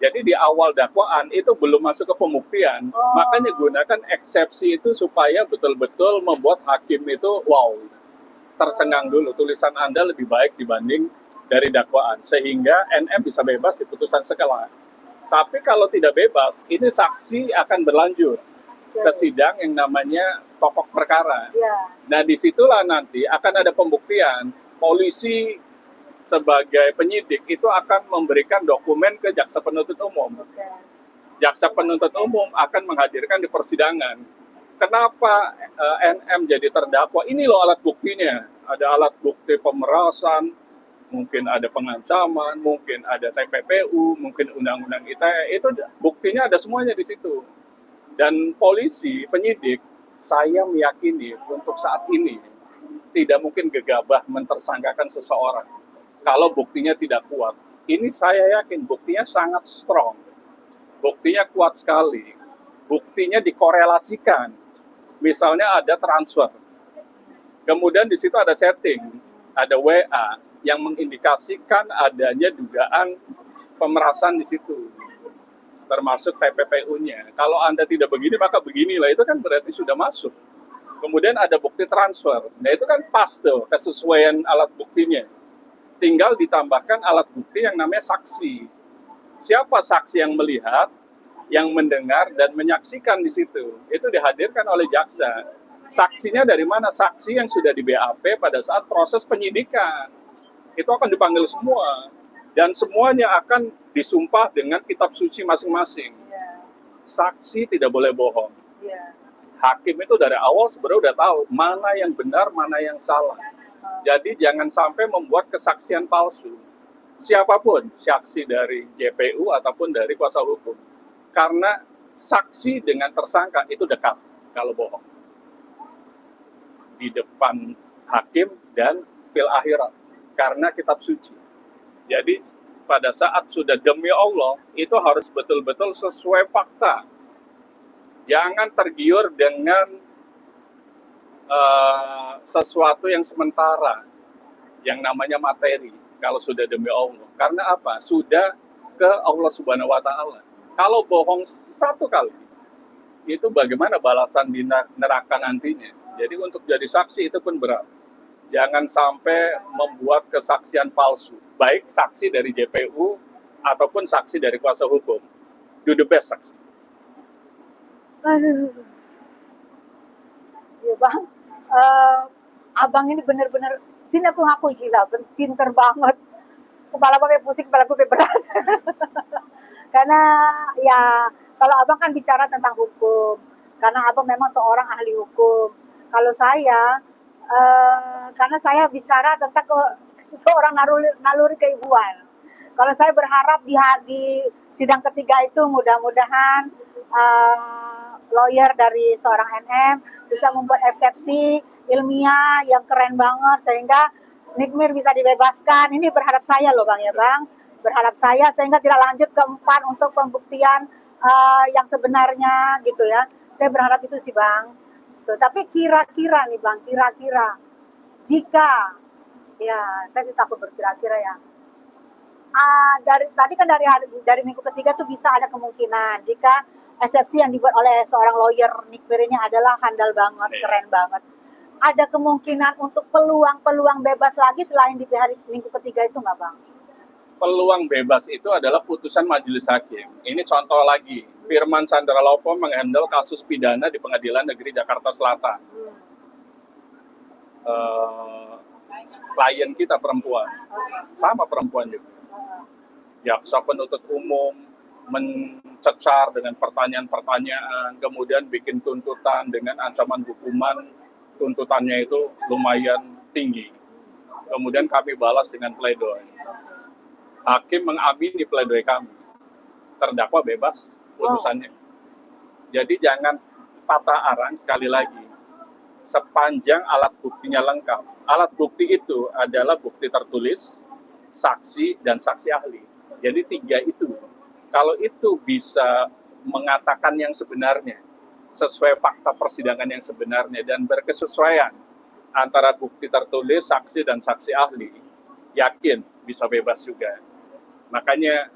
Jadi di awal dakwaan itu belum masuk ke pembuktian, makanya gunakan eksepsi itu supaya betul-betul membuat hakim itu wow, tercengang dulu, tulisan Anda lebih baik dibanding dari dakwaan, sehingga NM bisa bebas di putusan sekelas. Tapi kalau tidak bebas, ini saksi akan berlanjut ke sidang yang namanya pokok perkara. Nah, disitulah nanti akan ada pembuktian. Polisi sebagai penyidik itu akan memberikan dokumen ke jaksa penuntut umum. Jaksa penuntut umum akan menghadirkan di persidangan. Kenapa NM jadi terdakwa? Ini loh alat buktinya. Ada alat bukti pemerasan, mungkin ada pengancaman, mungkin ada TPPU, mungkin undang-undang ITE. Itu buktinya ada semuanya di situ. Dan polisi, penyidik, saya meyakini untuk saat ini tidak mungkin gegabah mentersangkakan seseorang kalau buktinya tidak kuat. Ini saya yakin buktinya sangat strong. Buktinya kuat sekali. Buktinya dikorelasikan. Misalnya ada transfer. Kemudian di situ ada chatting, ada WA yang mengindikasikan adanya dugaan pemerasan di situ. Termasuk TPPU-nya. Kalau Anda tidak begini, maka beginilah. Itu kan berarti sudah masuk. Kemudian ada bukti transfer. Nah itu kan pas tuh, kesesuaian alat buktinya. Tinggal ditambahkan alat bukti yang namanya saksi. Siapa saksi yang melihat, yang mendengar, dan menyaksikan di situ? Itu dihadirkan oleh jaksa. Saksinya dari mana? Saksi yang sudah di BAP pada saat proses penyidikan. Itu akan dipanggil semua. Dan semuanya akan disumpah dengan kitab suci masing-masing. Saksi tidak boleh bohong. Hakim itu dari awal sebenarnya udah tahu mana yang benar, mana yang salah. Jadi jangan sampai membuat kesaksian palsu. Siapapun, saksi dari JPU ataupun dari kuasa hukum. Karena saksi dengan tersangka itu dekat kalau bohong. Di depan hakim dan fil akhirat. Karena kitab suci. Jadi pada saat sudah demi Allah, itu harus betul-betul sesuai fakta. Jangan tergiur dengan sesuatu yang sementara, yang namanya materi, kalau sudah demi Allah. Karena apa? Sudah ke Allah Subhanahu wa Ta'ala. Kalau bohong satu kali, itu bagaimana balasan di neraka nantinya. Jadi untuk jadi saksi itu pun berat. Jangan sampai membuat kesaksian palsu, baik saksi dari JPU ataupun saksi dari kuasa hukum. Do the best saksi. Aduh, ya bang, abang ini bener-bener, sini aku ngaku gila, pinter banget. Kepala gue pusing, kepala gue berat. Karena ya, kalau abang kan bicara tentang hukum, karena abang memang seorang ahli hukum. Kalau saya, karena saya bicara tentang seseorang naluri keibuan. Kalau saya berharap di sidang ketiga itu mudah-mudahan lawyer dari seorang NM bisa membuat eksepsi ilmiah yang keren banget sehingga Nikmir bisa dibebaskan. Ini berharap saya loh bang ya bang, berharap saya sehingga tidak lanjut ke 4 untuk pembuktian yang sebenarnya gitu ya. Saya berharap itu sih bang. Tuh, tapi kira-kira nih bang, kira-kira jika ya saya sih takut berkira-kira ya. Tadi kan dari minggu ketiga tuh bisa ada kemungkinan jika eksepsi yang dibuat oleh seorang lawyer Nikmir ini adalah handal banget, keren banget. Ada kemungkinan untuk peluang bebas lagi selain di hari minggu ketiga itu nggak bang? Peluang bebas itu adalah putusan majelis hakim. Ini contoh lagi, Firman Chandra Law Firm menghandle kasus pidana di Pengadilan Negeri Jakarta Selatan. Klien kita perempuan, sama perempuan juga. Jaksa penuntut umum mencecar dengan pertanyaan-pertanyaan, kemudian bikin tuntutan dengan ancaman hukuman, tuntutannya itu lumayan tinggi. Kemudian kami balas dengan pledoi. Hakim mengamini pledoi kami. Terdakwa bebas putusannya. Jadi jangan patah arang sekali lagi. Sepanjang alat buktinya lengkap. Alat bukti itu adalah bukti tertulis, saksi, dan saksi ahli. Jadi 3 itu. Kalau itu bisa mengatakan yang sebenarnya, sesuai fakta persidangan yang sebenarnya, dan berkesesuaian antara bukti tertulis, saksi, dan saksi ahli, yakin bisa bebas juga. Makanya